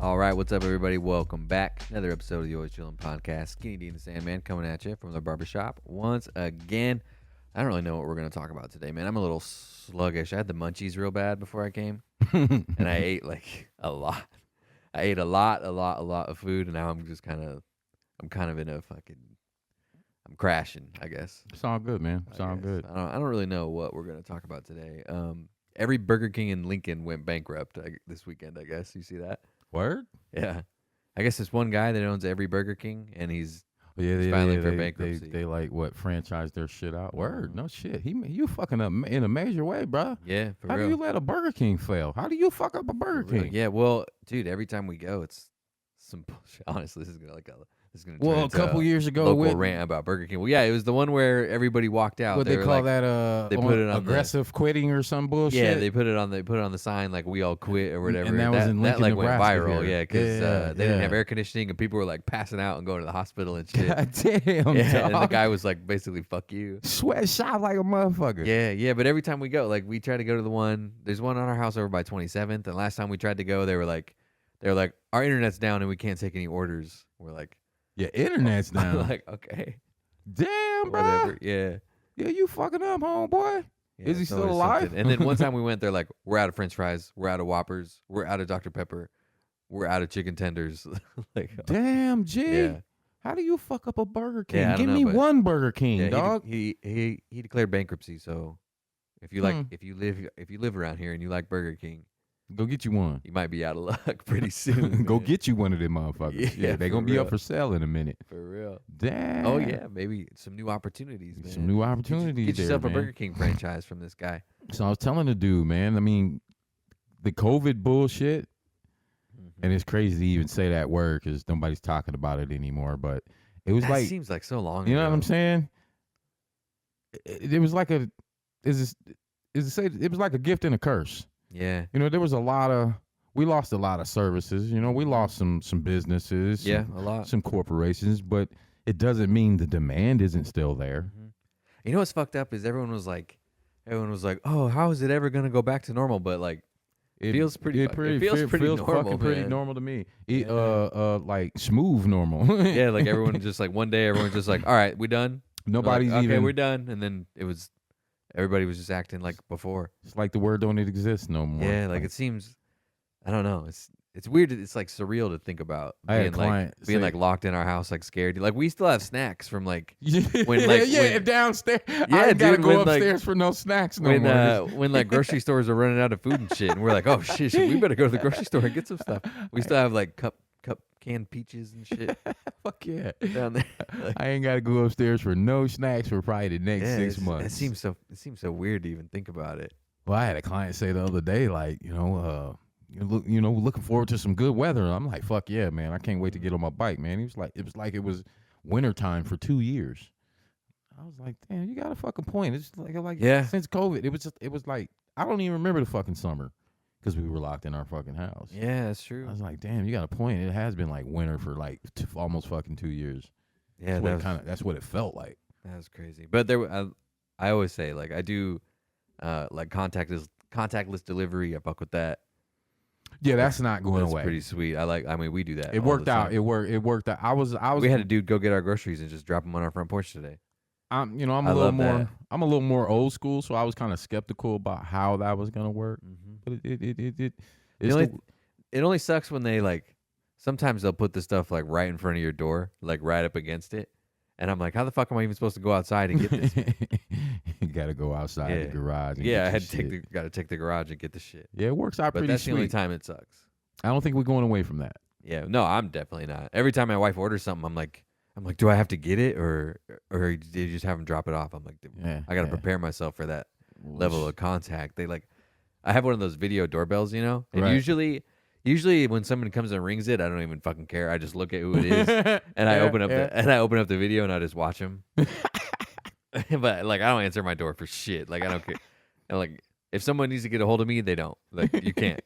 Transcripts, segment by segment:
All right, what's up, everybody? Welcome back. Another episode of the Always Chillin' Podcast. Skinny D and the Sandman coming at you from the barbershop once again. I don't really know what we're going to talk about today, man. I'm a little sluggish. I had the munchies real bad before I came, and I ate like a lot. I ate a lot of food, and now I'm just kind of in a fucking, I'm crashing, I guess. It's all good, man. It's all good. I don't really know what we're going to talk about today. Every Burger King in Lincoln went bankrupt this weekend, I guess. You see that? Word? Yeah. I guess this one guy that owns every Burger King, and he's Yeah, filing for they, bankruptcy. They like what franchise their shit out. Word? No shit. You fucking up in a major way, bro. Yeah, for How real. do you let a Burger King fail? How do you fuck up a Burger For real. King? Yeah, well, dude, every time we go, it's some bullshit. Honestly, this is gonna turn Well, a into couple years ago, local rant about Burger King. Well, yeah, it was the one where everybody walked out. what they were call like, that? they put it on aggressive quitting or some bullshit. Yeah, they put it on the sign like "We all quit" or whatever. And that was in Lincoln, that like went Nebraska viral. here. Yeah, because they didn't Yeah. have air conditioning and people were like passing out and going to the hospital and shit. God damn, Yeah, and the dog. guy was like basically "fuck you." Sweat shot like a motherfucker. Yeah, but every time we go, like we try to go to the one. There's one on our house over by 27th, and last time we tried to go, they were like, our internet's down and we can't take any orders. We're like, Your internet's down. like okay, Damn, bro. whatever. Yeah. Yeah, you fucking up, homeboy. Yeah, Is he it's still always alive? something. And then one time we went, they're like, we're out of French fries, we're out of Whoppers, we're out of Dr. Pepper, we're out of chicken tenders. Like, Damn, G. yeah, How do you fuck up a Burger King? Yeah, I Give don't me know, but- one Burger King, yeah. dog. He declared bankruptcy. So if you if you live around here and you like Burger King, Go get you one. you might be out of luck pretty soon. Go man. get you one of them motherfuckers. Yeah, Yeah, they for gonna be real. up for sale in a minute. For real. Damn. Oh yeah, maybe some new opportunities, man. Some new opportunities Get yourself there, a man. Burger King franchise from this guy. So I was telling the dude, man. I mean, the COVID bullshit, and it's crazy to even say that word because nobody's talking about it anymore. But it was That like, seems like so long you know ago. what I'm saying? It was like it was like a gift and a curse. Yeah. You know, we lost a lot of services. You know, we lost some businesses. Yeah, a lot. Some corporations, but it doesn't mean the demand isn't still there. You know what's fucked up is everyone was like, oh, how is it ever gonna go back to normal? But like, it feels pretty normal, fucking pretty man. normal to me. Yeah. Like smooth normal. Yeah, like everyone just like one day everyone's just like, all right, we done. Nobody's Like, okay, even. we're done, and then everybody was just acting like before. It's like the word don't exist no more. Yeah, like it seems, I don't know. It's weird. It's like surreal to think about I had a being client being say- like locked in our house, like scared. Like we still have snacks from like when when- downstairs. Yeah, I ain't gotta dude, go when, like- upstairs for no snacks no when more. when like grocery stores are running out of food and shit, and we're like, oh shit, we better go to the grocery store and get some stuff. We still have like cup canned peaches and shit Fuck yeah. down there. Like, I ain't gotta go upstairs for no snacks for probably the next 6 months. It seems so weird to even think about it. Well, I had a client say the other day, like, looking forward to some good weather. I'm like, fuck yeah, man. I can't wait to get on my bike, man. He was like, it was wintertime for 2 years. I was like, damn, you got a fucking point. It's like Yeah. since COVID, it was like, I don't even remember the fucking summer because we were locked in our fucking house. Yeah, that's true. I was like, damn, you got a point. It has been like winter for like almost fucking 2 years. Yeah, That's what it felt like. that was crazy. But I always say like I do like contactless delivery. I fuck with that. Yeah, that's not going That's away. pretty sweet. I mean, we do that. It all worked the out. time. It worked out. I was. We had a dude go get our groceries and just drop them on our front porch today. I'm a I little love more. that. I'm a little more old school, so I was kind of skeptical about how that was gonna work. But It only sucks when they like. Sometimes they'll put the stuff like right in front of your door, like right up against it, and I'm like, how the fuck am I even supposed to go outside and get this? you gotta go outside Yeah. the garage. And Yeah, I get had your to take shit. gotta take the garage and get the shit. Yeah, it works out But pretty that's sweet. the only time it sucks. I don't think we're going away from that. Yeah, no, I'm definitely not. Every time my wife orders something, I'm like, do I have to get it or did you just have them drop it off? I'm like, Yeah, I gotta yeah. prepare myself for that level of contact. They like, I have one of those video doorbells, you know, and Right. usually when someone comes and rings it, I don't even fucking care. I just look at who it is and I open up the video and I just watch them. But like, I don't answer my door for shit. Like, I don't care. And like, if someone needs to get a hold of me, they don't. Like, you can't.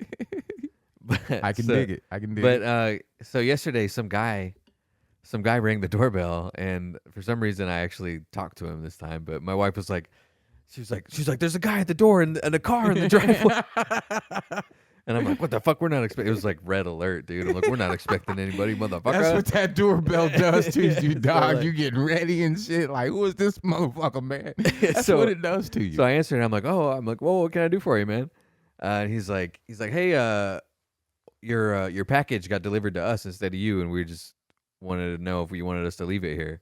But, I can dig it. I can dig But it. so yesterday, some guy rang the doorbell, and for some reason, I actually talked to him this time. But my wife was like, she was like, there's a guy at the door and a car in the driveway. And I'm like, what the fuck? We're not expecting. It was like red alert, dude. I'm like, we're not expecting anybody, motherfucker. That's what that doorbell does to you, So, dog. like- You getting ready and shit. Like, who is this motherfucker, man? That's So- what it does to you. So I answered, and I'm like, well, what can I do for you, man? And he's like, hey, your package got delivered to us instead of you, and we just wanted to know if you wanted us to leave it here.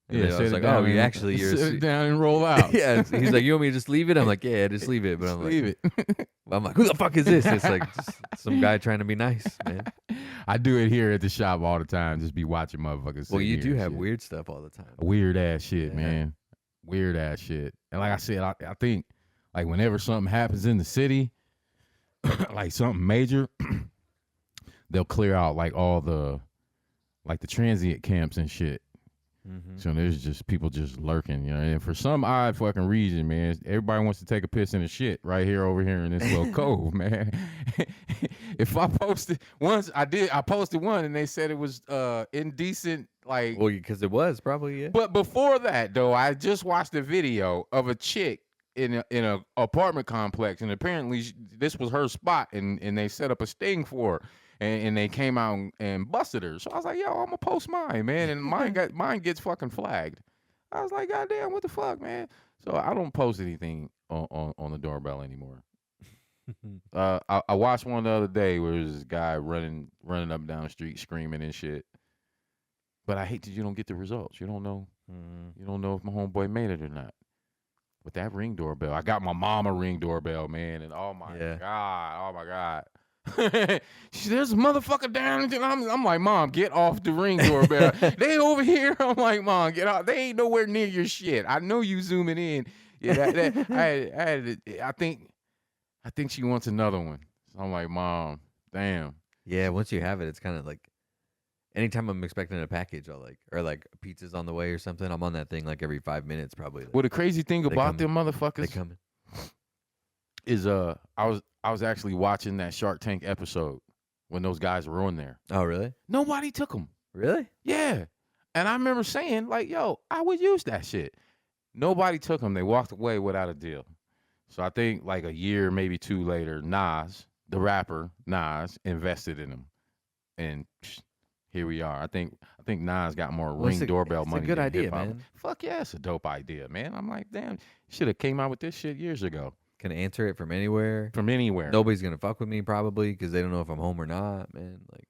And then I was like, oh, you actually, you're sit it down and roll out. yeah. He's like, you want me to just leave it? I'm like, yeah, just leave it. But I'm Just like, leave it. I'm like, who the fuck is this? It's like just some guy trying to be nice, man. I do it here at the shop all the time. Just be watching motherfuckers. Well, sitting you here do and have shit. weird stuff all the time. Weird ass shit, Yeah. man. Weird ass shit. And like I said, I think like whenever something happens in the city, like something major, they'll clear out like all the transient camps and shit. Mm-hmm. So there's just people just lurking, you know. And for some odd fucking reason, man, everybody wants to take a piss in the shit right here over here in this little cove, man. If I posted once, I posted one and they said it was indecent, like. Well, because it was probably, yeah. But before that, though, I just watched a video of a chick in a apartment complex, and apparently this was her spot, and they set up a sting for her. And they came out and busted her. So I was like, yo, I'm gonna post mine, man. And mine gets fucking flagged. I was like, goddamn, what the fuck, man? So I don't post anything on the doorbell anymore. I watched one the other day where there's this guy running up and down the street screaming and shit. But I hate that you don't get the results. You don't know. You don't know if my homeboy made it or not. With that Ring doorbell, I got my mama Ring doorbell, man, and oh my god. She, there's a motherfucker down. I'm like, Mom, get off the Ring doorbell. They over here. I'm like, Mom, get out. They ain't nowhere near your shit. I know you zooming in. Yeah, I think she wants another one. So I'm like, Mom, damn. Yeah, once you have it, it's kind of like anytime I'm expecting a package, or pizza's on the way or something, I'm on that thing like every 5 minutes probably. Well, the crazy thing about them motherfuckers they coming. is I was actually watching that Shark Tank episode when those guys were on there. Oh, really? Nobody took them. Really? Yeah. And I remember saying, like, yo, I would use that shit. Nobody took them. They walked away without a deal. So I think like a year, maybe two later, Nas, the rapper Nas, invested in them. And here we are. I think Nas got more Ring doorbell money. It's a good than idea, hip-hop. man. Fuck yeah, it's a dope idea, man. I'm like, damn, you should have came out with this shit years ago. Can answer it from anywhere. From anywhere. Nobody's gonna fuck with me probably because they don't know if I'm home or not, man. Like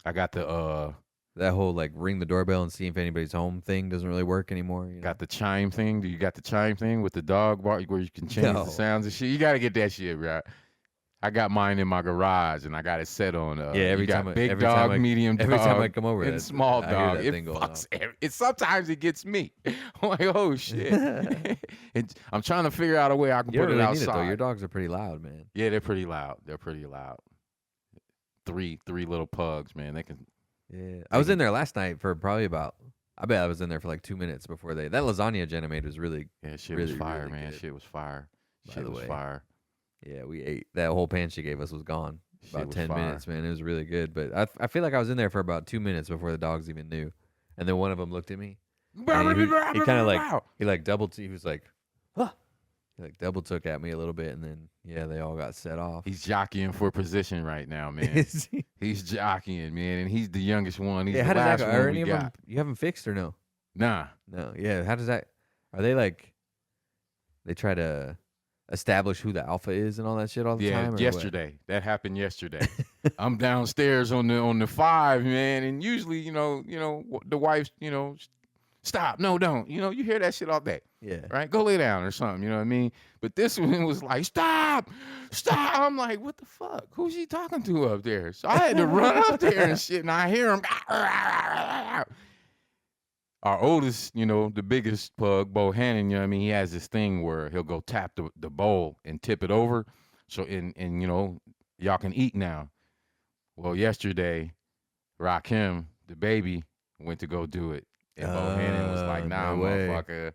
I got the that whole like ring the doorbell and see if anybody's home thing doesn't really work anymore. You know? got the chime thing. Do you got the chime thing with the dog bark where you can change the sounds and shit? You got to get that shit, right? I got mine in my garage and I got it set on. Every time, big every dog, time I, medium dog, every time I come over, and small I hear dog. that It thing going fucks. off. It sometimes it gets me. I'm like, oh shit. I'm trying to figure out a way I can You put don't it really need outside. it, though. Your dogs are pretty loud, man. Yeah, they're pretty loud. Three little pugs, man. They can. Yeah, I was in there last night for probably about. I bet I was in there for like 2 minutes before that lasagna Jenna made was really. Yeah, shit really, was fire, really man. good. Shit was fire. By Shit the was way. fire. Yeah, we ate that whole pan she gave us was gone. Shit About was 10 fire. minutes, man. It was really good, but I feel like I was in there for about 2 minutes before the dogs even knew, and then one of them looked at me. He kind of like he like double. He was like, huh. He like double took at me a little bit, and then they all got set off. He's jockeying for position right now, man. Is he? He's jockeying, man, and he's the youngest one. He's Yeah, the how does last that go? one Are we any of got. them you haven't fixed or no? Nah. No. Yeah. How does that? Are they like? They try to establish who the alpha is and all that shit all the time. Yeah, or what? yesterday. That happened yesterday. I'm downstairs on the 5, man, and usually, you know, the wife's, stop, no, don't. You hear that shit all day. Yeah. Right? Go lay down or something, you know what I mean? But this one was like, stop. I'm like, what the fuck? Who's she talking to up there? So I had to run up there and shit, and I hear him. Our oldest, the biggest pug, Bohannon, he has this thing where he'll go tap the bowl and tip it over. So, and y'all can eat now. Well, yesterday, Rakim, the baby, went to go do it. And Bohannon was like, nah, no way. motherfucker.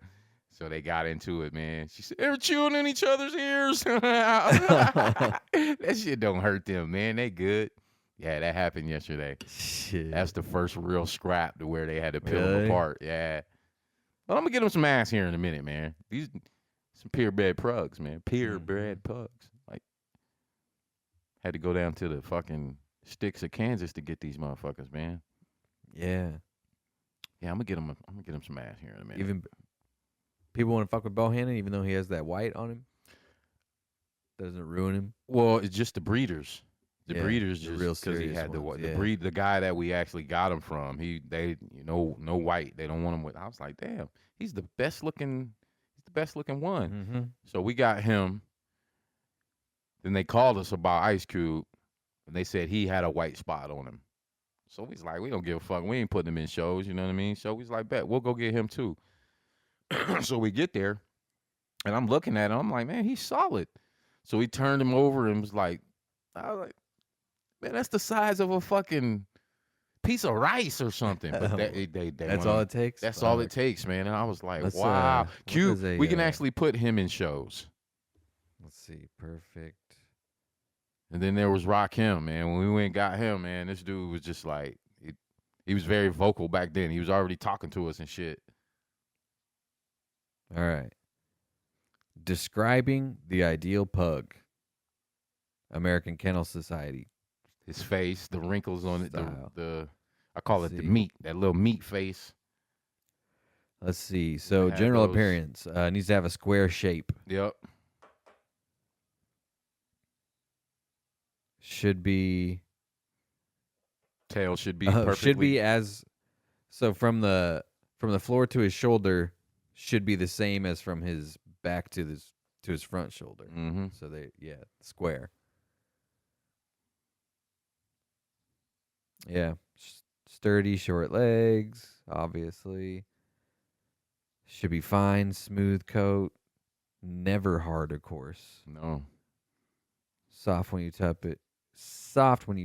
So they got into it, man. She said, they're chewing in each other's ears. That shit don't hurt them, man. They good. Yeah, that happened yesterday. Shit. That's the first real scrap to where they had to peel them Really? apart. Yeah. But I'm going to get them some ass here in a minute, man. These some purebred pugs, man. Purebred pugs. Like, Had to go down to the fucking sticks of Kansas to get these motherfuckers, man. Yeah. Yeah, I'm gonna get him some ass here in a minute. Even people want to fuck with Bohannon, even though he has that white on him. Doesn't ruin him. Well, it's just the breeders. The breeders the just real because he had ones, the guy that we actually got him from. No white. They don't want him with. I was like, damn, he's the best looking. He's the best looking one. Mm-hmm. So we got him. Then they called us about Ice Cube, and they said he had a white spot on him. So he's like, we don't give a fuck. We ain't putting him in shows. You know what I mean? So he's like, bet we'll go get him too. So we get there, and I'm looking at him. I'm like, man, he's solid. So he turned him over and was like, I was like, man, that's the size of a fucking piece of rice or something. But that's all it takes? That's all it takes, man. And I was like, Let's, wow. Cute. a, We can actually put him in shows. Let's see. Perfect. And then there was Rakim, man. When we went and got him, man, this dude was just like, he was very vocal back then. He was already talking to us and shit. All right. Describing the ideal pug. American Kennel Society. His face, the wrinkles on it, Style. I call it the meat, that little meat face. Let's see. So general appearance needs to have a square shape. Yep. Should be tail should be perfectly. Should be so from the floor to his shoulder should be the same as from his back to his front shoulder. Mm-hmm. So square. Yeah, sturdy, short legs, obviously. Should be fine, smooth coat, never hard, of course. No. Soft when you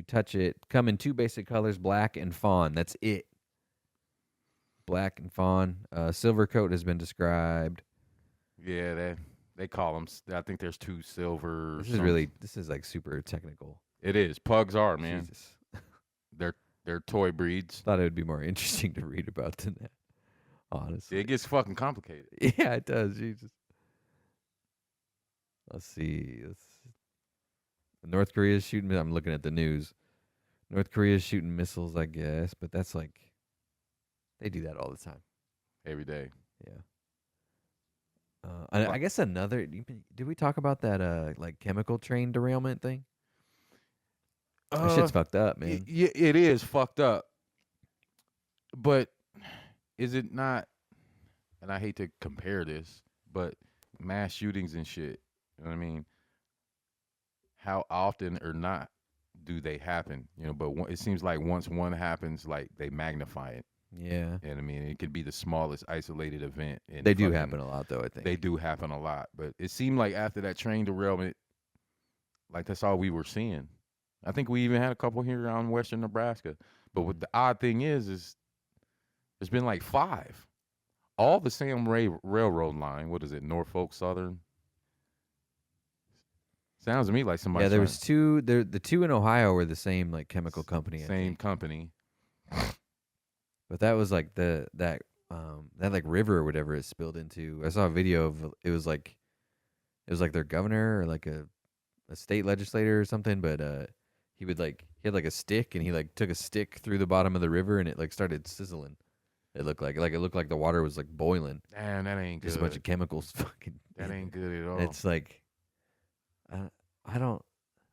touch it. Come in two basic colors, black and fawn. That's it. Black and fawn. Silver coat has been described. Yeah, they call them. I think there's two silver. This is like super technical. It is. Pugs are, man. Jesus. They're toy breeds. Thought it would be more interesting to read about than that. Honestly, it gets fucking complicated. Yeah, it does. Jesus. Let's see. North Korea's shooting. I'm looking at the news. North Korea's shooting missiles, I guess, but that's like they do that all the time, every day. Yeah. I guess another. Did we talk about that? Like chemical train derailment thing. That shit's fucked up, man. Yeah, it is fucked up. But is it not? And I hate to compare this, but mass shootings and shit. You know what I mean? How often or not do they happen? You know, but it seems like once one happens, like they magnify it. Yeah. And I mean, it could be the smallest isolated event. They do happen a lot, though, I think. They do happen a lot. But it seemed like after that train derailment, like that's all we were seeing. I think we even had a couple here around western Nebraska. But what the odd thing is there's been like 5. All the same railroad line. What is it? Norfolk Southern? Sounds to me like somebody. Yeah, there was 2. The 2 in Ohio were the same like chemical company. Same company. But that was like that like river or whatever it spilled into. I saw a video of it was like their governor or like a state legislator or something, but he had like a stick and he like took a stick through the bottom of the river and it like started sizzling. It looked like the water was like boiling. Damn, that ain't good. Just a bunch of chemicals fucking. That ain't good at all. It's like I don't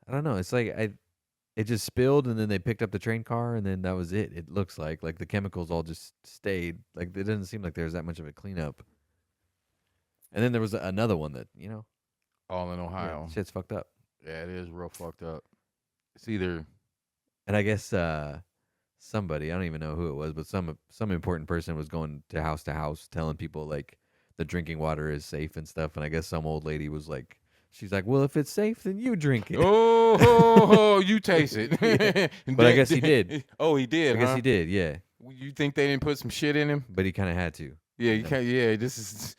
know. It's like it just spilled and then they picked up the train car and then that was it. It looks like the chemicals all just stayed. Like it doesn't seem like there's that much of a cleanup. And then there was another one that, all in Ohio. Shit's fucked up. Yeah, it is real fucked up. It's either. And I guess somebody, I don't even know who it was, but some important person was going to house telling people like the drinking water is safe and stuff. And I guess some old lady was like, she's like, well, if it's safe, then you drink it. Oh, you taste it. Yeah. But I guess he did. Oh, he did. I guess he did. Yeah. You think they didn't put some shit in him? But he kind of had to. Yeah, you can't. Yeah, this is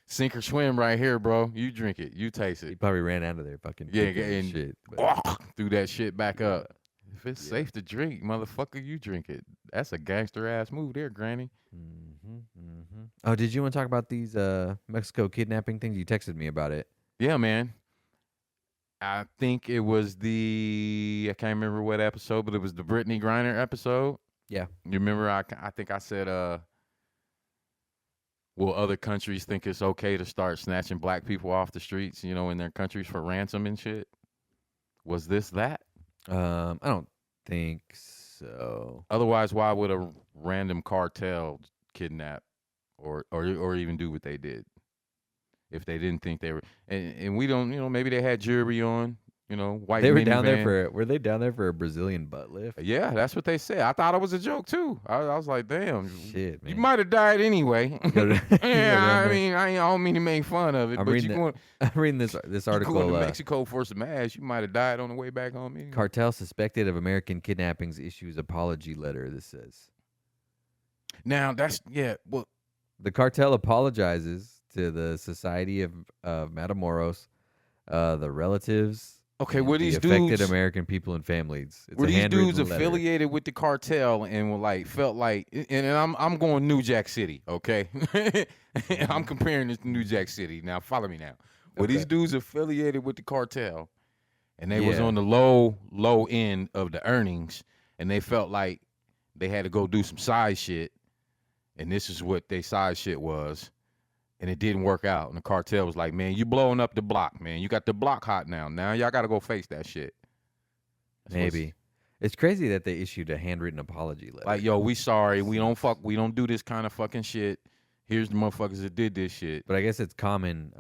sink or swim right here, bro. You drink it. You taste it. He probably ran out of there, fucking and shit. Threw that shit back up. If it's safe to drink, motherfucker, you drink it. That's a gangster ass move there, Granny. Mm-hmm, mm-hmm. Oh, did you want to talk about these Mexico kidnapping things? You texted me about it. Yeah, man. I think it was I can't remember what episode, but it was the Brittany Griner episode. Yeah. You remember? I think I said, will other countries think it's okay to start snatching black people off the streets, in their countries for ransom and shit? Was this that? I don't think so. Otherwise, why would a random cartel kidnap or even do what they did if they didn't think they were? And we don't, maybe they had jury on, white. They were minivan. down there for. Were they down there for a Brazilian butt lift? Yeah, that's what they said. I thought it was a joke too. I was like, damn, Shit, man. you might have died anyway. Yeah, I mean, I don't mean to make fun of it, I'm but reading this article. Going to Mexico for some ass, you might have died on the way back home. Anyway. Cartel suspected of American kidnappings issues apology letter. This says. Now well, the cartel apologizes to the Society of Matamoros, the relatives. Okay, were these affected dudes American people and families? It's were a these dudes handwritten letter. affiliated with the cartel and were felt like? And I'm going New Jack City, okay? I'm comparing this to New Jack City. Now follow me now. Were these dudes affiliated with the cartel, and they was on the low end of the earnings, and they felt like they had to go do some side shit, and this is what their side shit was. And it didn't work out. And the cartel was like, man, you blowing up the block, man. You got the block hot now. Now y'all got to go face that shit. Maybe. It's crazy that they issued a handwritten apology letter. Like, yo, we sorry. We don't do this kind of fucking shit. Here's the motherfuckers that did this shit. But I guess it's common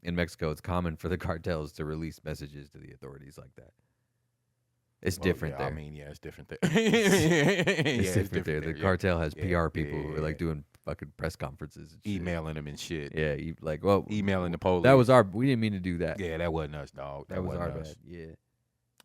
in Mexico. It's common for the cartels to release messages to the authorities like that. It's different there. I mean, yeah, it's different there. It's different there. The yeah. cartel has PR people yeah, who are like doing fucking press conferences and shit. Emailing them and shit. Yeah, Emailing the police. That was we didn't mean to do that. Yeah, that wasn't us, dog. That was our wasn't us. bad. Yeah.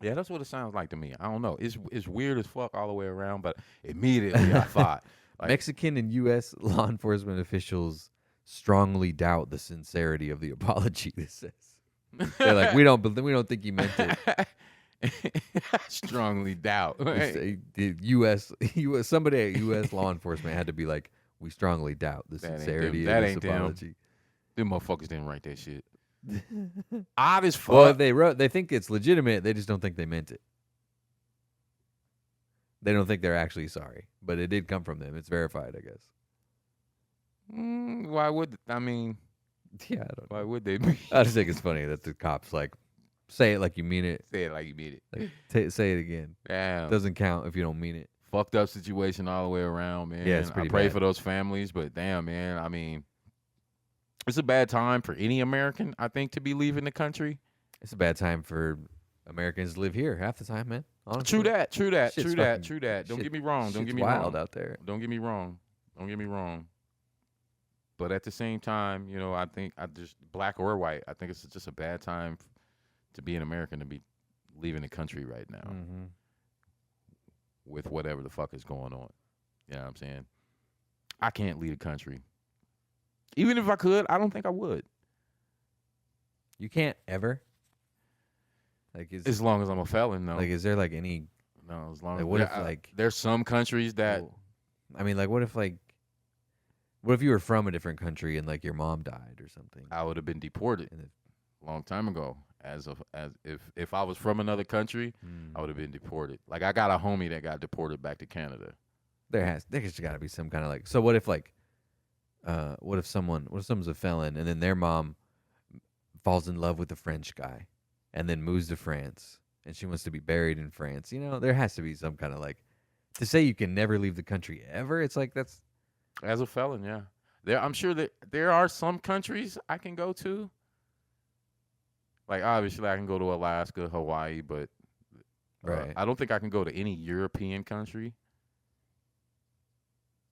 Yeah, that's what it sounds like to me. I don't know. It's weird as fuck all the way around, but immediately I thought Mexican and U.S. law enforcement officials strongly doubt the sincerity of the apology. This says they're like, we don't think he meant it. Strongly doubt. The U.S. somebody at U.S. law enforcement had to be like, we strongly doubt the sincerity of this apology. Them motherfuckers didn't write that shit. Odd as fuck. Well, they think it's legitimate. They just don't think they meant it. They don't think they're actually sorry, but it did come from them. It's verified, I guess. Why would I mean? Yeah, I don't know. Why would they be? I just think it's funny that the cops like say it like you mean it. Say it like you mean it. Like, say it again. Damn. Doesn't count if you don't mean it. Fucked up situation all the way around, man. Yeah, it's pretty I pray bad. for those families, but damn, man. I mean, it's a bad time for any American, I think, to be leaving the country. It's a bad time for Americans to live here half the time, man. Honestly. True that. Shit's True that. Don't get me wrong. Don't Shit's get me wild wrong. out there. Don't get me wrong. But at the same time, I think black or white, I think it's just a bad time to be an American, to be leaving the country right now with whatever the fuck is going on. You know what I'm saying? I can't leave the country. Even if I could, I don't think I would. You can't ever. Like As long as I'm a felon, no. Like, is there like any? No, as long Like, as what if like? there's some countries that. I mean, like, what if you were from a different country and like your mom died or something? I would have been deported a long time ago. If I was from another country, I would have been deported. Like, I got a homie that got deported back to Canada. There's got to be some kind of like. So what if like, what if someone's a felon and then their mom falls in love with a French guy, and then moves to France and she wants to be buried in France? There has to be some kind of like, to say you can never leave the country ever. It's like that's. As a felon, yeah. I'm sure that there are some countries I can go to. Like, obviously, I can go to Alaska, Hawaii, but Right. I don't think I can go to any European country.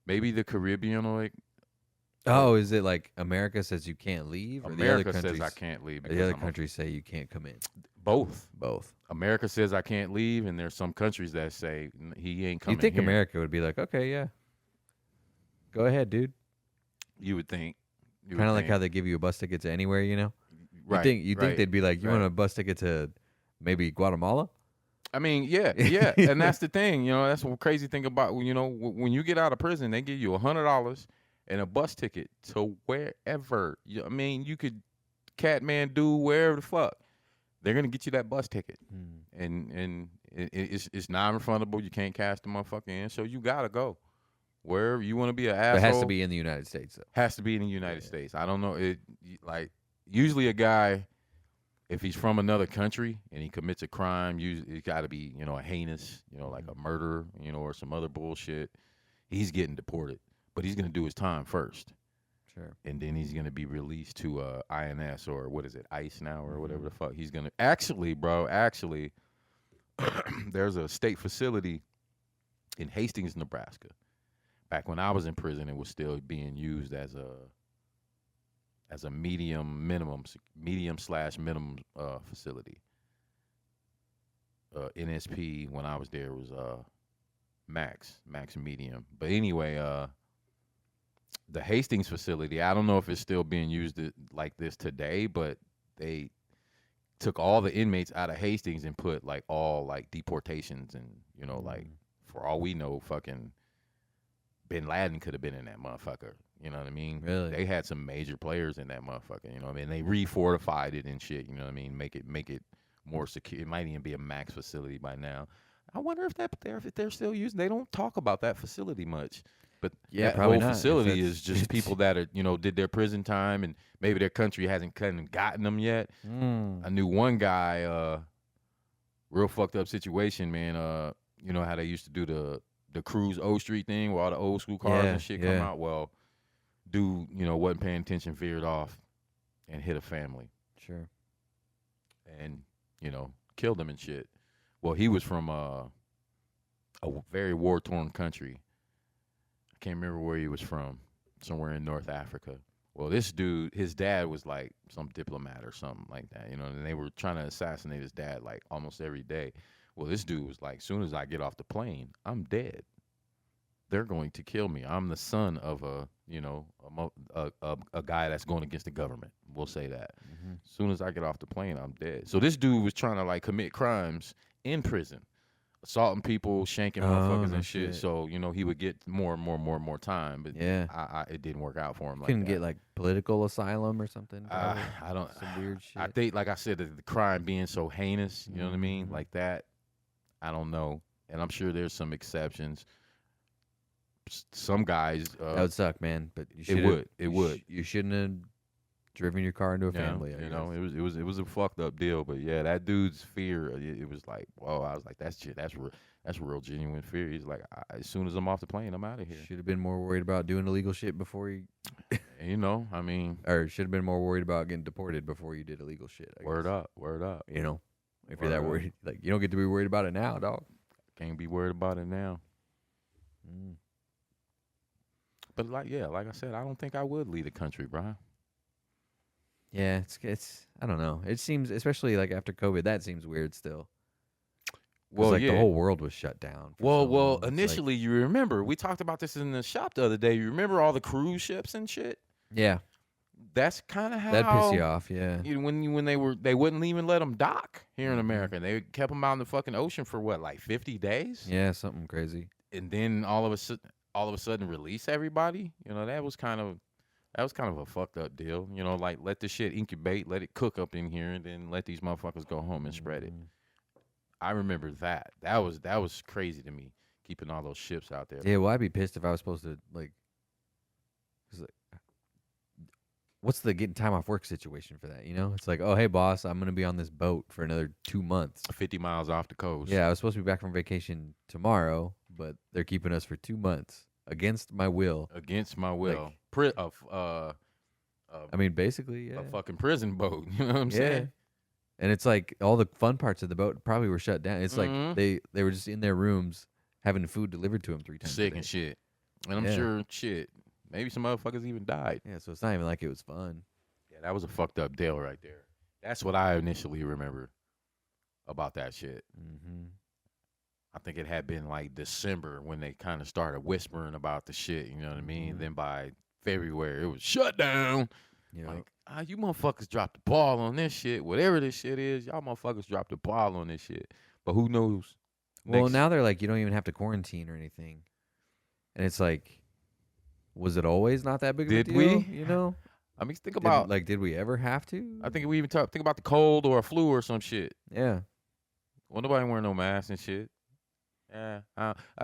Maybe the Caribbean or Oh, is it like America says you can't leave? Or America the other says I can't leave. Or the other countries say you can't come in. Both. America says I can't leave, and there's some countries that say he ain't coming. You think here. America would be like, okay, yeah, go ahead, dude. You would think. Kind of like how they give you a bus ticket to anywhere, Right. You think they'd be like, you want a bus ticket to maybe Guatemala? I mean, yeah, and that's the thing. That's the crazy thing about when you get out of prison, they give you $100 and a bus ticket to wherever. I mean, you could Catmandu wherever the fuck. they're gonna get you that bus ticket, Hmm. and it's non-refundable. You can't cash the motherfucker in, so you gotta go wherever you want to be an asshole. But it has to be in the United States, though. Has to be in the United States. I don't know like usually a guy, if he's from another country and he commits a crime, usually it's got to be a heinous, like a murder, or some other bullshit. He's getting deported, but he's gonna do his time first. Sure. And then he's gonna be released to INS or what is it, ICE now or whatever the fuck. He's gonna actually, there's a state facility in Hastings, Nebraska. Back when I was in prison, it was still being used as a medium/minimum facility. NSP when I was there was max medium. But anyway, the Hastings facility, I don't know if it's still being used like this today, but they took all the inmates out of Hastings and put like all like deportations and like for all we know, fucking Bin Laden could have been in that motherfucker. You know what I mean? Really? They had some major players in that motherfucker. You know what I mean? They refortified it and shit. You know what I mean? Make it more secure. It might even be a max facility by now. I wonder if they're still using. They don't talk about that facility much. But Yeah, that probably whole not, facility is just people that are did their prison time and maybe their country hasn't kind of gotten them yet. I knew one guy, real fucked up situation, man. You know how they used to do the Cruise O Street thing where all the old school cars and shit come out. Well, dude, wasn't paying attention, veered off, and hit a family. Sure. And killed them and shit. Well, he was from a very war torn country. I can't remember where he was from, somewhere in North Africa. Well, this dude, his dad was like some diplomat or something like that, and they were trying to assassinate his dad like almost every day. Well, this dude was like, as soon as I get off the plane, I'm dead. They're going to kill me. I'm the son of a guy that's going against the government. We'll say that. As soon as I get off the plane, I'm dead. So this dude was trying to like commit crimes in prison, assaulting people, shanking motherfuckers and shit. So he would get more and more time. But it didn't work out for him. Couldn't get like political asylum or something. I don't. Some weird shit. I think, like I said, the crime being so heinous. You know what I mean? Like that. I don't know, and I'm sure there's some exceptions. Some guys that would suck, man. But it would. You shouldn't have driven your car into a family. It was a fucked up deal. But yeah, that dude's fear. It was like, whoa. I was like, that's real genuine fear. He's like, as soon as I'm off the plane, I'm out of here. Should have been more worried about doing illegal shit before you. I mean, or should have been more worried about getting deported before you did illegal shit. Word up. If you're that worried, like you don't get to be worried about it now, dog. Can't be worried about it now. But like I said, I don't think I would leave the country, Brian. Yeah, it's I don't know. It seems, especially like after COVID, that seems weird still. Well, the whole world was shut down. Well, initially, you remember we talked about this in the shop the other day. You remember all the cruise ships and shit? Yeah. That's kind of how that piss you off, yeah. When they wouldn't even let them dock here in America. They kept them out in the fucking ocean for what, like 50 days? Yeah, something crazy. And then all of a sudden release everybody. That was kind of a fucked up deal. Like let the shit incubate, let it cook up in here, and then let these motherfuckers go home and spread it. I remember that. That was crazy to me, keeping all those ships out there. Yeah, well, I'd be pissed if I was supposed to what's the getting time off work situation for that? It's like, oh, hey, boss, I'm going to be on this boat for another 2 months. 50 miles off the coast. Yeah, I was supposed to be back from vacation tomorrow, but they're keeping us for 2 months against my will. Against my will. I mean, basically, yeah. A fucking prison boat. You know what I'm saying? And it's like all the fun parts of the boat probably were shut down. It's like they were just in their rooms having food delivered to them 3 times Sick a day. And shit. And I'm sure, shit, maybe some motherfuckers even died. Yeah, so it's not even like it was fun. Yeah, that was a fucked up deal right there. That's what I initially remember about that shit. I think it had been like December when they kind of started whispering about the shit, you know what I mean? Then by February, it was shut down. Like, you motherfuckers dropped the ball on this shit. Whatever this shit is, y'all motherfuckers dropped the ball on this shit. But who knows? Well, now they're like, you don't even have to quarantine or anything. And it's like, was it always not that big of a deal? Did we? I mean, think about did we ever have to? I think we even think about the cold or a flu or some shit. Yeah. Well, nobody wearing no mask and shit. Yeah.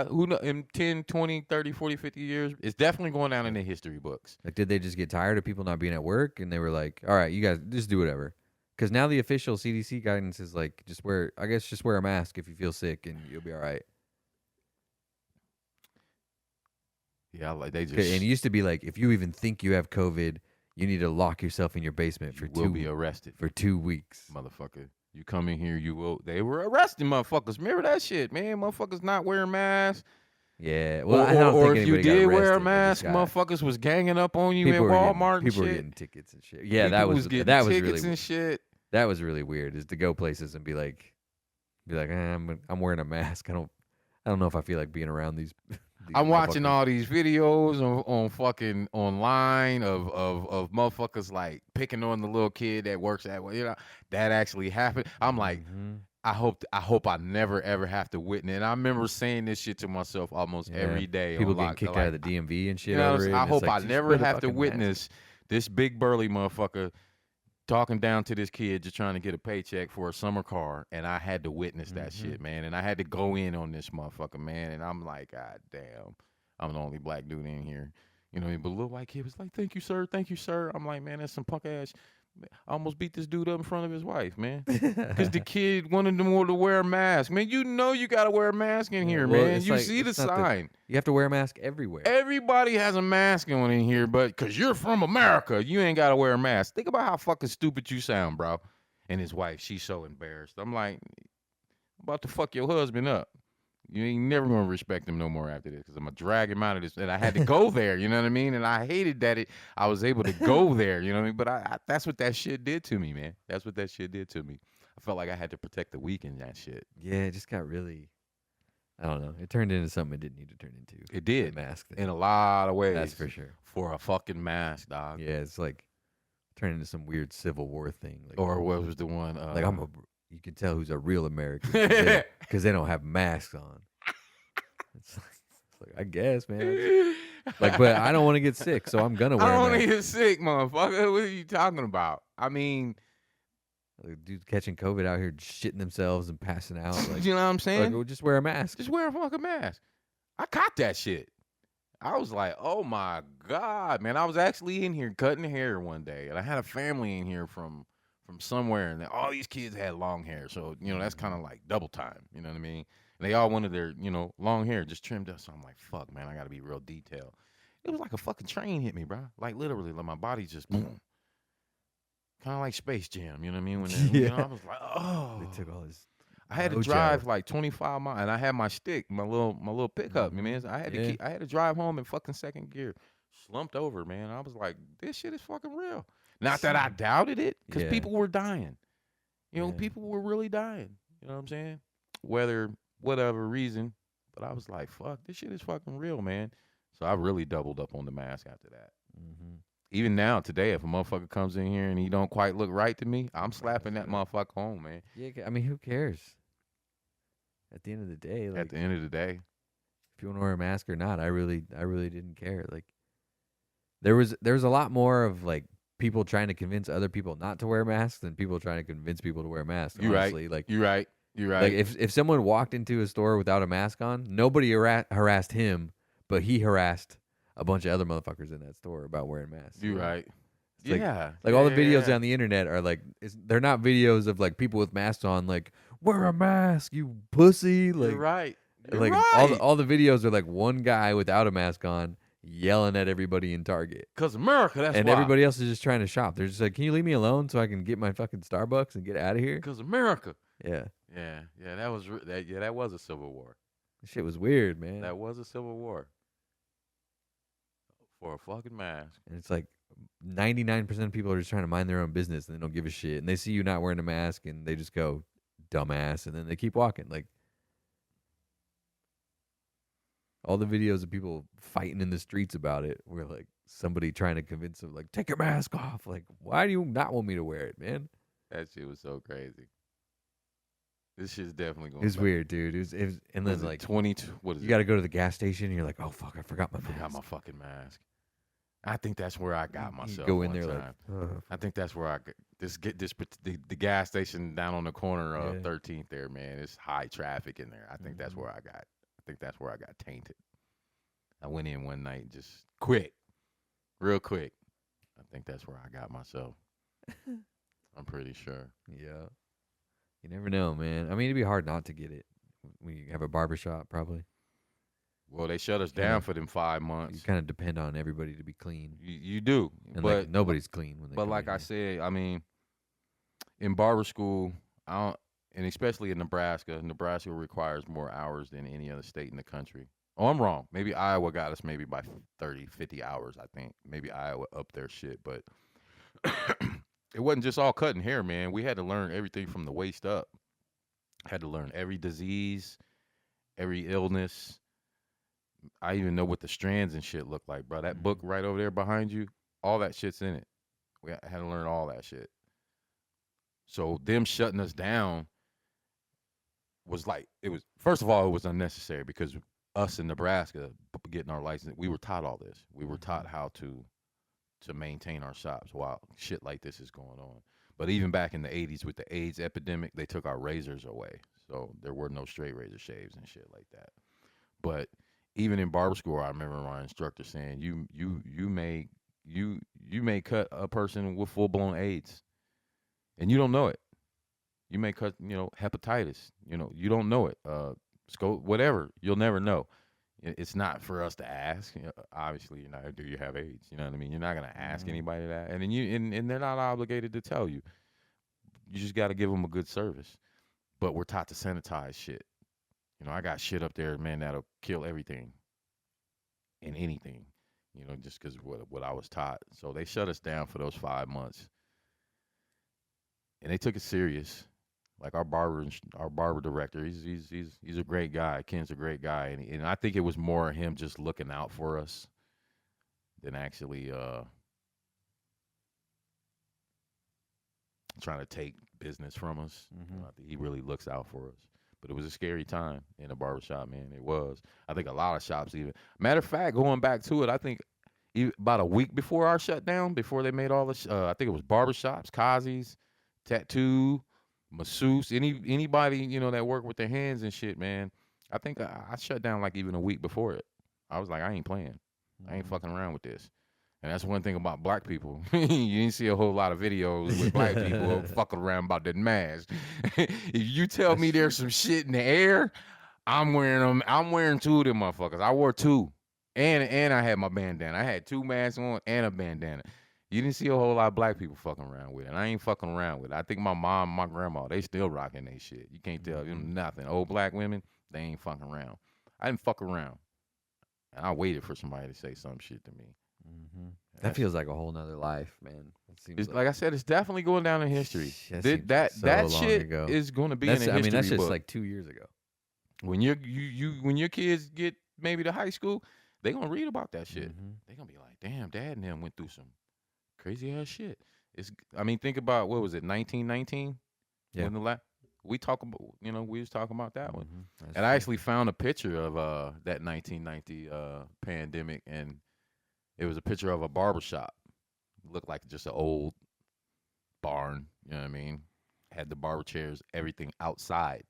Who know, in 10, 20, 30, 40, 50 years, it's definitely going down in the history books. Like, did they just get tired of people not being at work and they were like, all right, you guys just do whatever? Because now the official CDC guidance is like, just wear a mask if you feel sick and you'll be all right. Yeah, like they just. And it used to be like, if you even think you have COVID, you need to lock yourself in your basement for will be arrested for 2 weeks, motherfucker. You come in here, you will. They were arresting motherfuckers. Remember that shit, man. Motherfuckers not wearing masks. Yeah, well, I don't think if you anybody did got wear a arrested, mask, motherfuckers was ganging up on you at Walmart and shit. People were getting tickets and shit. Yeah, People was getting that was tickets really and shit. That was really weird. Is to go places and be like, I'm wearing a mask. I don't know if I feel like being around these I'm watching all these videos on fucking online of motherfuckers like picking on the little kid that works that way. You know, that actually happened. I'm like, I hope I never ever have to witness. And I remember saying this shit to myself almost every day. People getting kicked out of the DMV and shit. Over it. I hope I never have to witness this big burly motherfucker talking down to this kid just trying to get a paycheck for a summer car, and I had to witness that shit, man. And I had to go in on this motherfucker, man. And I'm like, God damn, I'm the only black dude in here. You know what I mean? But a little white kid was like, thank you, sir. Thank you, sir. I'm like, man, that's some punk ass. I almost beat this dude up in front of his wife, man. Because the kid wanted him to wear a mask. Man, you know you got to wear a mask in here, man. You see the sign. You have to wear a mask everywhere. Everybody has a mask on in here, but because you're from America, you ain't got to wear a mask. Think about how fucking stupid you sound, bro. And his wife, she's so embarrassed. I'm like, I'm about to fuck your husband up. You ain't never gonna respect him no more after this, because I'm gonna drag him out of this. And I had to go there, you know what I mean? And I hated that I was able to go there, you know what I mean? But that's what that shit did to me, man. That's what that shit did to me. I felt like I had to protect the weak in that shit. Yeah, it just got really, I don't know. It turned into something it didn't need to turn into. It did. The mask thing. In a lot of ways. That's for sure. For a fucking mask, dog. Yeah, it's like turned into some weird Civil War thing. Like, or what was the one? Like you can tell who's a real American because they don't have masks on. It's like, I guess, man. Like, but I don't want to get sick, so I'm gonna wear. I don't want to get sick, motherfucker. What are you talking about? I mean, dudes catching COVID out here, shitting themselves and passing out. Like, you know what I'm saying? Like, well, just wear a mask. Just wear a fucking mask. I caught that shit. I was like, oh my God, man. I was actually in here cutting hair one day, and I had a family in here from somewhere, and all these kids had long hair. So, you know, that's kind of like double time. You know what I mean? And they all wanted their, you know, long hair just trimmed up. So I'm like, fuck, man, I got to be real detailed. It was like a fucking train hit me, bro. Like, literally, like my body just boom. Kind of like Space Jam, you know what I mean? When you know, I was like, oh. They took all this. I had to drive like 25 miles, and I had my stick, my little pickup. You know, I had I had to drive home in fucking second gear, slumped over, man. I was like, this shit is fucking real. Not that I doubted it, because people were dying. You know, people were really dying. You know what I'm saying? Whatever reason, but I was like, fuck, this shit is fucking real, man. So I really doubled up on the mask after that. Mm-hmm. Even now, today, if a motherfucker comes in here and he don't quite look right to me, I'm slapping that motherfucker home, man. Yeah, I mean, who cares? At the end of the day, like, at the end of the day, if you want to wear a mask or not, I really didn't care. Like, there was a lot more of like people trying to convince other people not to wear masks than people trying to convince people to wear masks. You're honestly. right. Like, you're right. You're right. Like, if someone walked into a store without a mask on, nobody harassed him, but he harassed a bunch of other motherfuckers in that store about wearing masks. You're right. It's yeah. Like all the videos on the internet are like, they're not videos of like people with masks on, like, wear a mask, you pussy. Like, you're right. You're like right. all the videos are like one guy without a mask on yelling at everybody in Target. Because America, that's and why. Everybody else is just trying to shop. They're just like, can you leave me alone so I can get my fucking Starbucks and get out of here? Because America. Yeah. Yeah, that was a civil war. Shit was weird, man. That was a civil war. For a fucking mask. And it's like 99% of people are just trying to mind their own business and they don't give a shit. And they see you not wearing a mask and they just go, dumbass, and then they keep walking. Like, all the videos of people fighting in the streets about it were like somebody trying to convince them, like, take your mask off. Like, why do you not want me to wear it, man? That shit was so crazy. This shit's definitely going. It's weird, dude. It was and then like 22. What is you got to go to the gas station and you're like, oh fuck, I forgot my mask. I forgot my fucking mask. I think that's where I got You myself go in one there time. like, I think that's where I the gas station down on the corner of Yeah. 13th there, man. It's high traffic in there. I think that's Mhm. where I think that's where I got tainted. I went in one night and just quick, real quick. I think that's where I got myself. I'm pretty sure. Yeah. You never know, man. I mean, it'd be hard not to get it. We have a barbershop, probably. Well, they shut us Kinda, down for them 5 you months. kind of depend on everybody to be clean, You do, and like but nobody's clean when they but come like in I here. said, I mean, in barber school, I don't, and especially in Nebraska, Nebraska requires more hours than any other state in the country. Oh, I'm wrong. Maybe Iowa got us maybe by 30, 50 hours, I think. Maybe Iowa up their shit, but it wasn't just all cutting hair, man. We had to learn everything from the waist up. Had to learn every disease, every illness. I even know what the strands and shit look like, bro. That book Mhm. right over there behind you, all that shit's in it. We had to learn all that shit. So them shutting us down was like it was. First of all, it was unnecessary because us in Nebraska getting our license, we were taught all this. We were taught how to maintain our shops while shit like this is going on. But even back in the 80s with the AIDS epidemic, they took our razors away. So there were no straight razor shaves and shit like that. But even in barber school, I remember my instructor saying, you may cut a person with full blown AIDS, and you don't know it. You may cut hepatitis. You don't know it. Whatever. You'll never know. It's not for us to ask. Obviously, do you have AIDS? You know what I mean? You're not gonna ask Mhm. anybody that, and then and they're not obligated to tell you. You just got to give them a good service. But we're taught to sanitize shit. I got shit up there, man, that'll kill everything and anything. Just because what I was taught. So they shut us down for those 5 months, and they took it serious. Like our barber director, he's a great guy. Ken's a great guy, and I think it was more him just looking out for us than actually trying to take business from us. Mhm. I think he really looks out for us. But it was a scary time in a barbershop, man. It was. I think a lot of shops even. Matter of fact, going back to it, I think about a week before our shutdown, before they made all the, I think it was barbershops, Kazi's, tattoo, masseuse, anybody that work with their hands and shit, man. I think I shut down like even a week before it. I was like, I ain't playing. I ain't Mhm. fucking around with this. And that's one thing about black people. You didn't see a whole lot of videos with black people fucking around about that mask. If you tell That's me true. there's some shit in the air, I'm wearing them. I'm wearing two of them motherfuckers. I wore two, and I had my bandana. I had two masks on and a bandana. You didn't see a whole lot of black people fucking around with it. And I ain't fucking around with it. I think my mom, my grandma, they still rocking they shit. You can't tell them Mhm. nothing. Old black women, they ain't fucking around. I didn't fuck around. And I waited for somebody to say some shit to me. Mhm. And That that's feels like a whole nother life, man. It seems it's like like I said, it's definitely going down in history. that That seems like that so that long shit ago. is going to be in That's a I mean, that's history just book. like 2 years ago. When when your kids get maybe to high school, they gonna read about that shit. Mhm. They gonna be like, damn, dad and them went through some crazy ass shit. I mean, think about what was it, 1919? Yeah. When we talk about, we was talking about that one. Mhm. That's And I true. actually found a picture of that 1990 pandemic, and it was a picture of a barbershop. Looked like just an old barn, you know what I mean? Had the barber chairs, everything outside,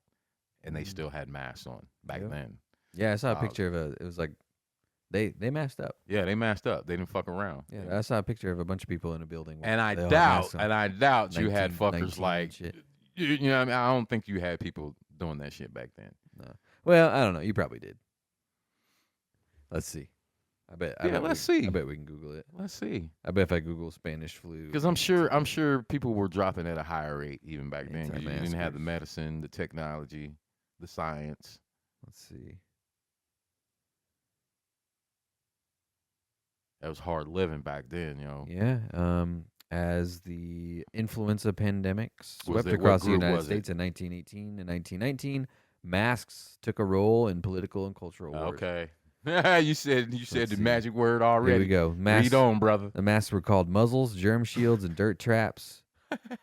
and they Mhm. still had masks on back Yep. then. Yeah, I saw So a picture of a. It was like they masked up. yeah, they masked up. They didn't fuck around. Yeah, I saw a picture of a bunch of people in a building with And I they all had doubt, masks on. and I doubt you had fuckers 1919 and like, shit. you know what I mean? I don't think you had people doing that shit back then. No. Well, I don't know. You probably did. Let's see. I bet. Yeah, let's see. I bet we can Google it. Let's see. I bet if I Google Spanish flu, Because I'm sure people were dropping at a higher rate even back then. 'Cause you didn't have the Anti-maskers. medicine, the technology, the science. Let's see. That was hard living back then, Yeah. As the influenza pandemic swept What across the group United was it? States in 1918 and 1919, masks took a role in political and cultural wars. Okay. you said Let's the see. magic word Here already. we go. Read on, brother. The masks were called muzzles, germ shields, and dirt traps.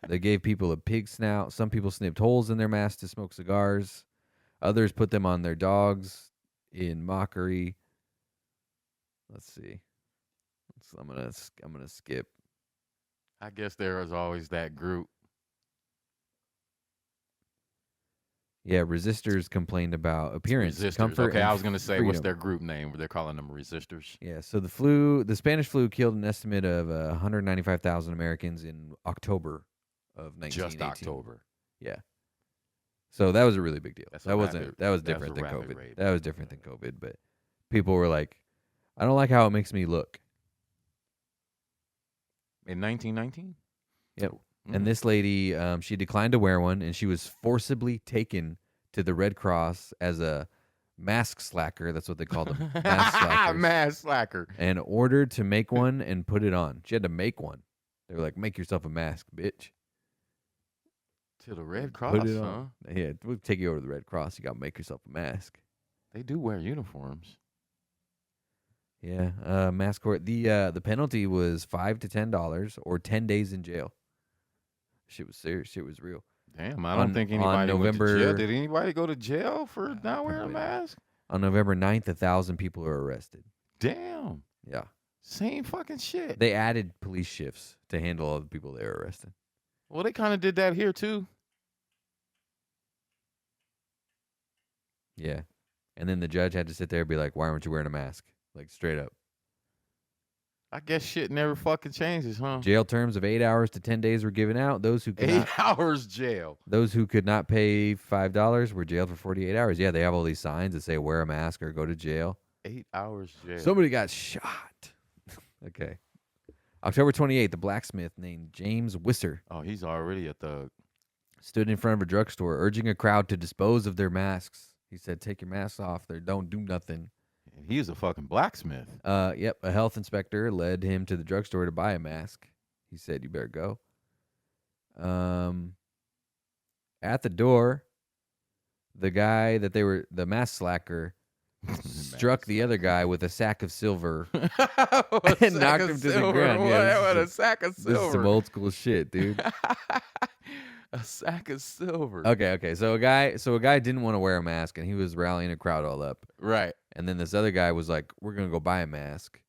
They gave people a pig snout. Some people snipped holes in their masks to smoke cigars. Others put them on their dogs in mockery. Let's see. So I'm gonna skip. I guess there is always that group. Yeah, resistors complained about appearance, Resistors. comfort, Okay, and I was gonna say, freedom. what's their group name? They're calling them resistors. Yeah, so the Spanish flu killed an estimate of 195,000 Americans in October of 1918. Just October. Yeah. So that was a really big deal. That's that a wasn't. rapid- That was that's different a than rapid COVID. rate. That was different than COVID. But people were like, "I don't like how it makes me look." In 1919. Yep. Mhm. And this lady, she declined to wear one, and she was forcibly taken to the Red Cross as a mask slacker. That's what they called them, mask slackers. Mask slacker. And ordered to make one and put it on. She had to make one. They were like, "Make yourself a mask, bitch." To the Red Put Cross, it huh? on. Yeah, we'll take you over to the Red Cross. You got to make yourself a mask. They do wear uniforms. Yeah, mask court. The penalty was $5 to $10 or 10 days in jail. Shit was serious. Shit was real. Damn, I don't think anybody went to jail. Did anybody go to jail for not wearing a probably not. mask? On November 9th, 1,000 people were arrested. Damn. Yeah. Same fucking shit. They added police shifts to handle all the people they were arresting. Well, they kind of did that here too. Yeah. And then the judge had to sit there and be like, "Why weren't you wearing a mask?" Like, straight up. I guess shit never fucking changes, huh? Jail terms of 8 hours to 10 days were given out. Those who could 8 not, hours jail. those who could not pay $5 were jailed for 48 hours. Yeah, they have all these signs that say wear a mask or go to jail. 8 hours jail. Somebody got shot. Okay. October 28th, the blacksmith named James Wisser Oh, he's already a thug. stood in front of a drugstore urging a crowd to dispose of their masks. He said, "Take your masks off. They don't do nothing." And he was a fucking blacksmith. Yep. A health inspector led him to the drugstore to buy a mask. He said, "You better go." At the door, the guy that the mask slacker struck the other guy with a sack of silver and knocked him to the ground. Yeah, What a sack of this is some silver. old school shit, dude. A sack of silver. Okay. So a guy didn't want to wear a mask, and he was rallying a crowd all up. Right. And then this other guy was like, "We're gonna go buy a mask.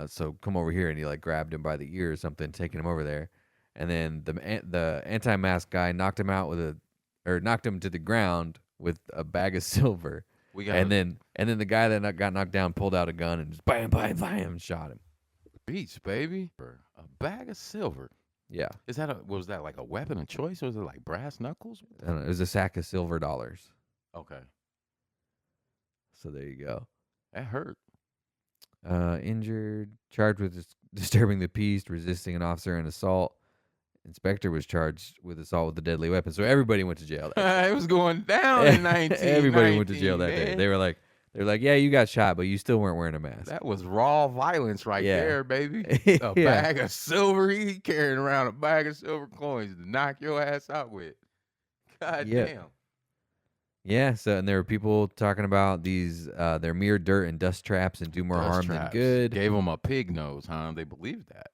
So come over here." And he like grabbed him by the ear or something, taking him over there. And then the anti-mask guy knocked him to the ground with a bag of silver. And then the guy that got knocked down pulled out a gun and just bam, and shot him. beach, baby. A bag of silver. Yeah. Was that like a weapon of choice, or was it like brass knuckles? I don't know. It was a sack of silver dollars. Okay. So there you go. That hurt. Injured, charged with disturbing the peace, resisting an officer, and assault. Inspector was charged with assault with a deadly weapon. So everybody went to jail. It was going down in 19. Everybody went to jail that day. They were like, "Yeah, you got shot, but you still weren't wearing a mask." That was raw violence right Yeah. there, baby. A Yeah. bag of silver. He carrying around a bag of silver coins to knock your ass out with. God Yeah. damn. Yeah. So, and there were people talking about these. They're mere dirt and dust traps and do more Dust harm traps. than good. Gave him a pig nose, huh? They believed that.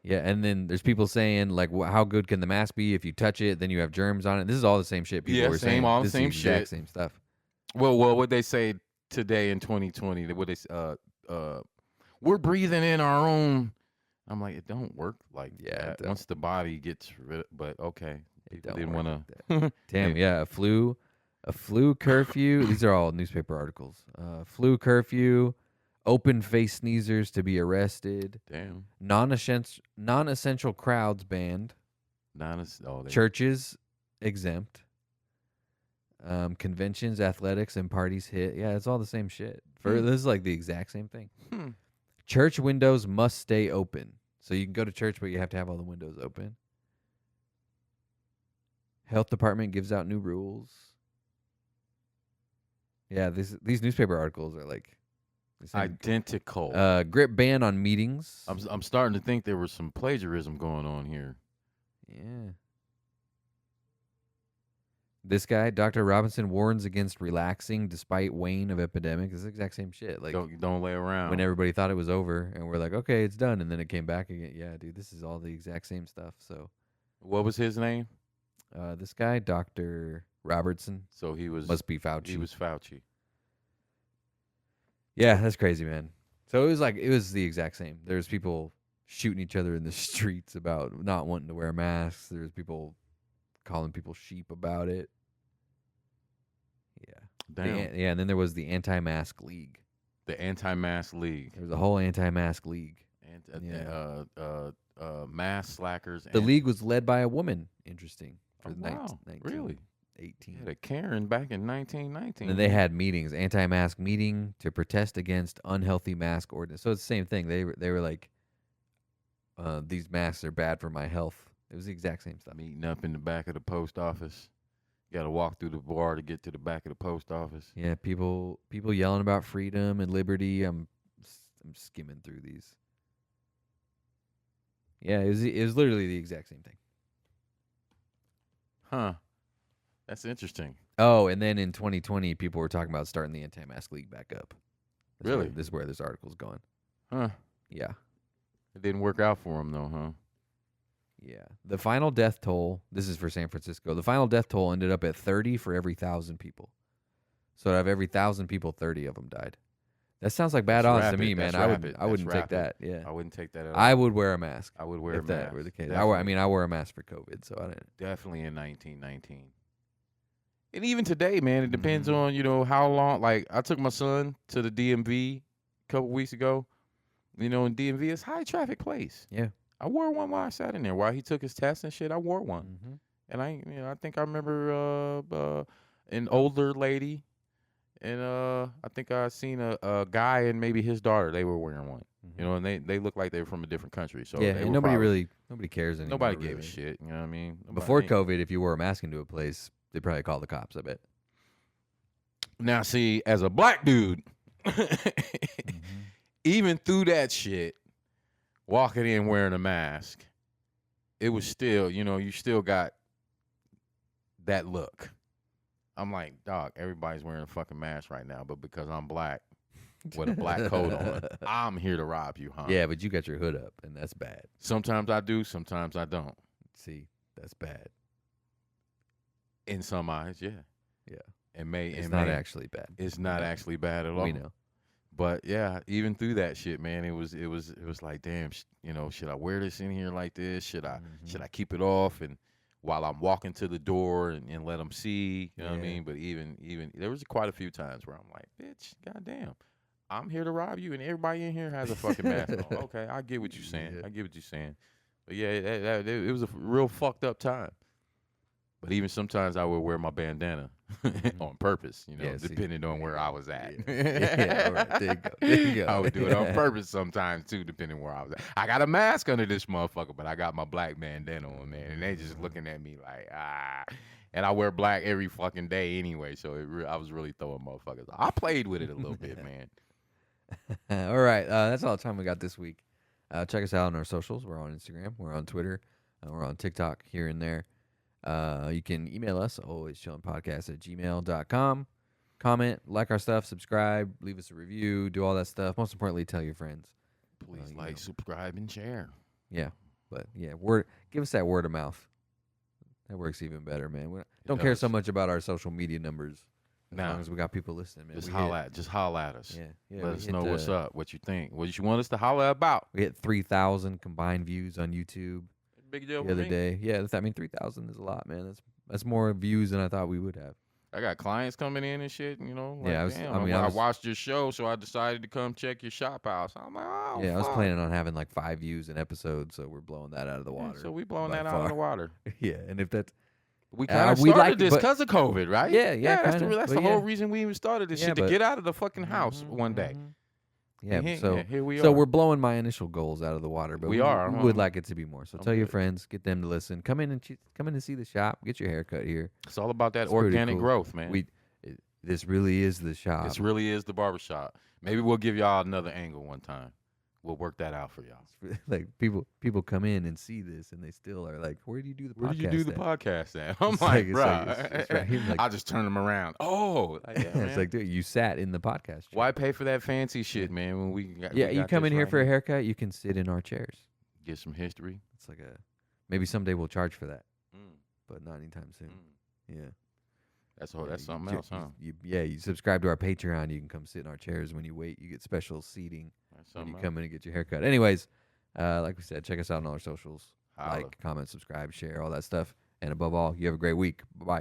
Yeah, and then there's people saying like, "How good can the mask be? If you touch it, then you have germs on it." This is all the same shit people Yeah, were same, saying. all the This is same exact shit. same stuff. Well, what they say today in 2020? What they we're breathing in our own. I'm like, it don't work like Yeah, it that. don't. Once the body gets rid, but okay, people don't didn't work want like to. Damn, yeah, a flu curfew. These are all newspaper articles. Flu curfew, open face sneezers to be arrested, Damn. non-essential crowds banned, churches exempt, conventions, athletics, and parties hit. Yeah, it's all the same shit. This is like the exact same thing. Church windows must stay open. So you can go to church, but you have to have all the windows open. Health department gives out new rules. Yeah, these newspaper articles are like the same. identical. Grip ban on meetings. I'm starting to think there was some plagiarism going on here. Yeah. This guy, Dr. Robinson, warns against relaxing despite wane of epidemic. It's the exact same shit. Like Don't lay around. when everybody thought it was over, and we're like, okay, it's done, and then it came back again. Yeah, dude, this is all the exact same stuff. So, What was his name? this guy, Dr. Robertson, So he was must be Fauci. He was Fauci. Yeah, that's crazy, man. So it was the exact same. There's people shooting each other in the streets about not wanting to wear masks. There's people calling people sheep about it. Yeah. Damn. Yeah, and then there was the anti-mask league. The anti-mask league. There was a whole anti-mask league. Mask slackers. The league was led by a woman. Interesting. For Really? 18. Yeah, Karen back in 1919. And they had meetings, anti-mask meeting to protest against unhealthy mask ordinance. So it's the same thing. They were like, these masks are bad for my health. It was the exact same stuff. Meeting up in the back of the post office. You got to walk through the bar to get to the back of the post office. Yeah, people yelling about freedom and liberty. I'm skimming through these. Yeah, it was literally the exact same thing. Huh. That's interesting. Oh, and then in 2020, people were talking about starting the anti-mask league back up. Really? This is where this article's going. Huh. Yeah. It didn't work out for him, though, huh? Yeah. The final death toll, this is for San Francisco, the final death toll ended up at 30 for every 1,000 people. So out of every 1,000 people, 30 of them died. That sounds like bad odds to me, man. I wouldn't take that. Yeah. I wouldn't take that at all. I would wear a mask. I would wear a mask. If that were the case. I Definitely. wear a mask for COVID, so I didn't. Definitely in 1919. And even today, man, it depends on, how long. Like, I took my son to the DMV a couple weeks ago. In DMV, it's a high traffic place. Yeah. I wore one while I sat in there. While he took his test and shit, I wore one. Mm-hmm. And I think I remember an older lady, and I think I seen a guy and maybe his daughter. They were wearing one. Mm-hmm. And they looked like they were from a different country. So yeah, and nobody cares anymore. Nobody gave really. a shit. You know what I mean? Before COVID, if you wore a mask into a place, they'd probably call the cops, I bet. Now, see, as a black dude, even through that shit, walking in wearing a mask, it was still, you still got that look. I'm like, dog, everybody's wearing a fucking mask right now, but because I'm black with a black coat on, I'm here to rob you, huh? Yeah, but you got your hood up, and that's bad. Sometimes I do, sometimes I don't. See, that's bad. In some eyes, yeah. Yeah. It's not actually bad. It's not actually bad at all. We know. But yeah, even through that shit, man, it was like, damn, should I wear this in here like this? Should I keep it off and while I'm walking to the door and let them see, you know what I mean? But even there was quite a few times where I'm like, bitch, goddamn, I'm here to rob you, and everybody in here has a fucking mask on. Okay, I get what you're saying. Yeah. I get what you're saying. But yeah, it was a real fucked up time. But even sometimes I would wear my bandana on purpose, depending on where I was at. Yeah, all right, there you go. I would do it on purpose sometimes too, depending where I was at. I got a mask under this motherfucker, but I got my black bandana on, man, and they just looking at me like, And I wear black every fucking day anyway, so I was really throwing motherfuckers. I played with it a little bit, man. All right, that's all the time we got this week. Check us out on our socials. We're on Instagram. We're on Twitter. We're on TikTok here and there. You can email us, alwayschillinpodcast@gmail.com. Comment, like our stuff, subscribe, leave us a review, do all that stuff. Most importantly, tell your friends. Please subscribe, and share. Yeah, but yeah, give us that word of mouth. That works even better, man. We don't care so much about our social media numbers as long as we got people listening, man. Just holla at us. Yeah. Let us know what's up, what you think, what you want us to holla about. We hit 3,000 combined views on YouTube. Big deal the other day. Yeah, 3,000 is a lot, man. That's more views than I thought we would have. I got clients coming in and shit, I watched your show, so I decided to come check your shop house. I'm like, oh, yeah, I was planning on having like 5 views an episode, so we're blowing that out of the water. Yeah, so we blowing that out of the water. Yeah, and if that's we kind of started this because of COVID, right? Yeah. That's the whole reason we even started this shit, to get out of the fucking house one day. Yeah, here we are. So we're blowing my initial goals out of the water, but we would like it to be more. So tell your friends, get them to listen. Come in and see the shop. Get your hair cut here. It's all about that organic growth, man. This really is the shop. This really is the barbershop. Maybe we'll give y'all another angle one time. We'll work that out for y'all. Like people come in and see this, and they still are like, "Where do you do the podcast? Where do you do the podcast at?" I'm it's like, bro, it's right here, like, I'll just turn them around. Oh, yeah, it's like, dude, you sat in the podcast chair. Why pay for that fancy shit, man? When we got you come in here for a haircut, you can sit in our chairs. Get some history. It's like maybe someday we'll charge for that, but not anytime soon. Yeah. That's something else, huh? You subscribe to our Patreon. You can come sit in our chairs when you wait. You get special seating. when you come in and get your hair cut. Anyways, like we said, check us out on all our socials. Holla. Like, comment, subscribe, share, all that stuff. And above all, you have a great week. Bye-bye.